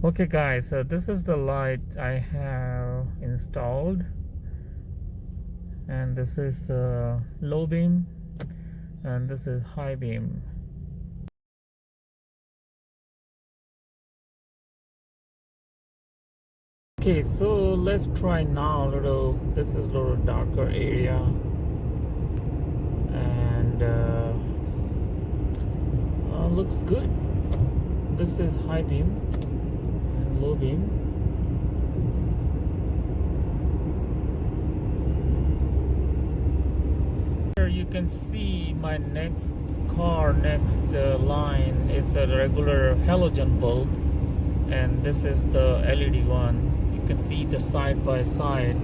Okay guys, so this is the light I have installed, and this is low beam and this is high beam. Okay, so let's try now this is a little darker area, and looks good. This is high beam and low beam. Here you can see my next line is a regular halogen bulb, and this is the LED one. You can see the side by side.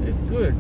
It's good.